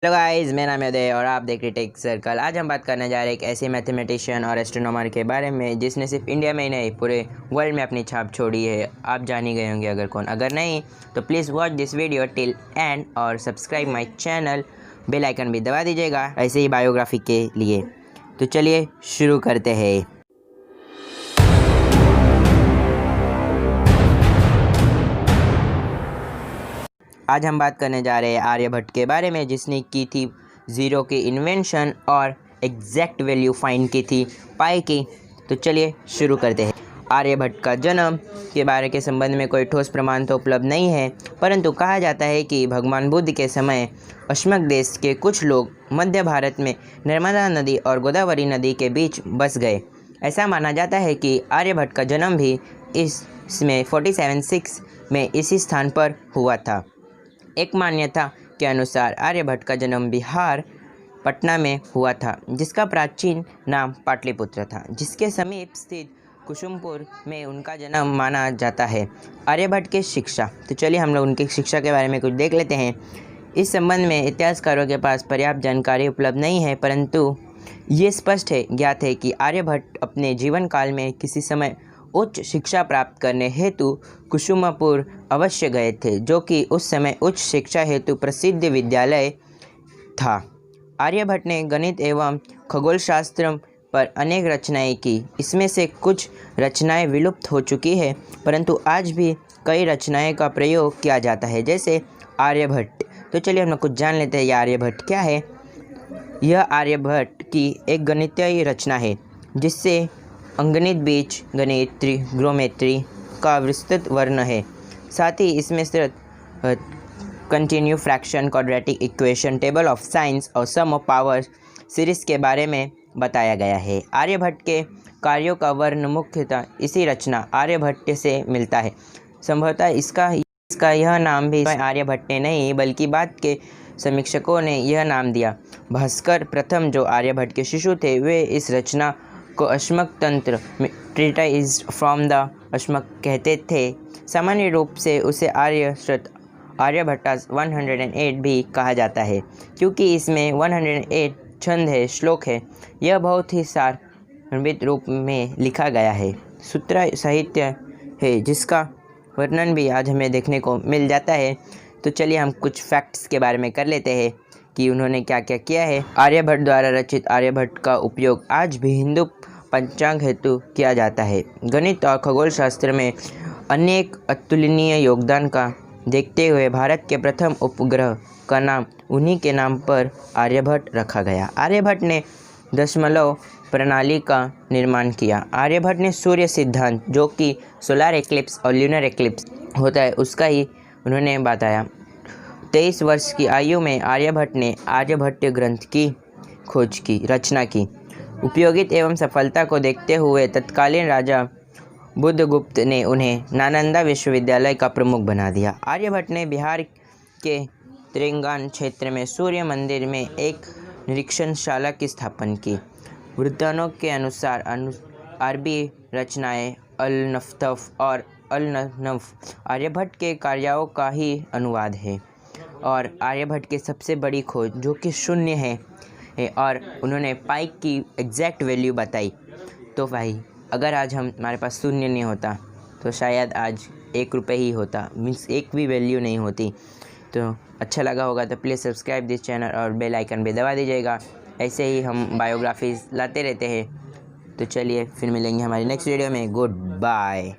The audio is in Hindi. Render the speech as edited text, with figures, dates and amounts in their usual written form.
हेलो गाइस, मेरा नाम है उदय और आप देख रहे टेक सर्कल। आज हम बात करने जा रहे हैं एक ऐसे मैथमेटिशियन और एस्ट्रोनॉमर के बारे में जिसने सिर्फ इंडिया में ही नहीं पूरे वर्ल्ड में अपनी छाप छोड़ी है। आप जान ही गए होंगे अगर कौन, अगर नहीं तो please watch this video till end और subscribe my channel, bell icon भी दबा दीजिएगा ऐसे ही बायोग्राफी के लिए। तो चलिए शुरू करते हैं। आज हम बात करने जा रहे हैं आर्यभट्ट के बारे में जिसने की थी ज़ीरो की इन्वेंशन और एग्जैक्ट वैल्यू फाइंड की थी पाई की। तो चलिए शुरू करते हैं। आर्यभट्ट का जन्म के बारे के संबंध में कोई ठोस प्रमाण तो उपलब्ध नहीं है, परंतु कहा जाता है कि भगवान बुद्ध के समय अश्मक देश के कुछ लोग मध्य भारत में नर्मदा नदी और गोदावरी नदी के बीच बस गए। ऐसा माना जाता है कि आर्यभट्ट का जन्म भी इसमें 47 में इसी स्थान पर हुआ था। एक मान्यता के अनुसार आर्यभट्ट का जन्म बिहार पटना में हुआ था, जिसका प्राचीन नाम पाटलिपुत्र था, जिसके समीप स्थित कुसुमपुर में उनका जन्म माना जाता है। आर्यभट्ट की शिक्षा, तो चलिए हम लोग उनकी शिक्षा के बारे में कुछ देख लेते हैं। इस संबंध में इतिहासकारों के पास पर्याप्त जानकारी उपलब्ध नहीं है, परंतु ये स्पष्ट है ज्ञात है कि आर्यभट्ट अपने जीवन काल में किसी समय उच्च शिक्षा प्राप्त करने हेतु कुसुमपुर अवश्य गए थे, जो कि उस समय उच्च शिक्षा हेतु प्रसिद्ध विद्यालय था। आर्यभट्ट ने गणित एवं खगोलशास्त्र पर अनेक रचनाएं की। इसमें से कुछ रचनाएं विलुप्त हो चुकी है, परंतु आज भी कई रचनाएं का प्रयोग किया जाता है, जैसे आर्यभट्ट। तो चलिए हम लोग कुछ जान लेते हैं, यह आर्यभट्ट क्या है। यह आर्यभट्ट की एक गणितीय रचना है जिससे अंगणित बीज गणित त्रिग्नोमेट्री का विस्तृत वर्ण है। साथ ही इसमें सिर्फ continue fraction, quadratic equation, table of science और सम ऑफ पावर सीरीज के बारे में बताया गया है। आर्यभट्ट के कार्यों का वर्ण मुख्यतः इसी रचना आर्यभट्ट से मिलता है। संभवतः इसका यह नाम भी आर्यभट्ट ने नहीं बल्कि बाद के समीक्षकों ने यह नाम दिया। भास्कर प्रथम, जो आर्यभट्ट के शिशु थे, वे इस रचना को अश्मक तंत्र ट्रीटाइज फ्रॉम द अश्मक कहते थे। सामान्य रूप से उसे आर्यभट्टा 108 भी कहा जाता है, क्योंकि इसमें 108 छंद है, श्लोक है। यह बहुत ही सारभित रूप में लिखा गया है। सूत्र साहित्य है जिसका वर्णन भी आज हमें देखने को मिल जाता है। तो चलिए हम कुछ फैक्ट्स के बारे में कर लेते हैं कि उन्होंने क्या क्या किया है। आर्यभट्ट द्वारा रचित आर्यभट्ट का उपयोग आज भी हिंदू पंचांग हेतु किया जाता है। गणित और खगोल शास्त्र में अनेक अतुलनीय योगदान का देखते हुए भारत के प्रथम उपग्रह का नाम उन्हीं के नाम पर आर्यभट्ट रखा गया। आर्यभट्ट ने दशमलव प्रणाली का निर्माण किया। आर्यभट्ट ने सूर्य सिद्धांत, जो कि सोलर एक्लिप्स और ल्यूनर एक्लिप्स होता है, उसका ही उन्होंने बताया। 23 वर्ष की आयु में आर्यभट्ट ने आर्यभट्ट ग्रंथ की खोज की, रचना की। उपयोगिता एवं सफलता को देखते हुए तत्कालीन राजा बुद्धगुप्त ने उन्हें नालंदा विश्वविद्यालय का प्रमुख बना दिया। आर्यभट्ट ने बिहार के तेलंगाना क्षेत्र में सूर्य मंदिर में एक निरीक्षणशाला की स्थापना की। वृत्तानों के अनुसार अरबी रचनाएं अल-नफ़्तफ़ और अल-नफ़ आर्यभट्ट के कार्यों का ही अनुवाद है। और आर्यभट्ट की सबसे बड़ी खोज, जो कि शून्य है, और उन्होंने पाई की एग्जैक्ट वैल्यू बताई। तो भाई अगर आज हमारे पास शून्य नहीं होता तो शायद आज 1 रुपये ही होता, मीन्स एक भी वैल्यू नहीं होती। तो अच्छा लगा होगा तो प्लीज़ सब्सक्राइब दिस चैनल और बेल आइकन भी दबा दीजिएगा। ऐसे ही हम बायोग्राफीज लाते रहते हैं। तो चलिए फिर मिलेंगे हमारी नेक्स्ट वीडियो में। Good bye.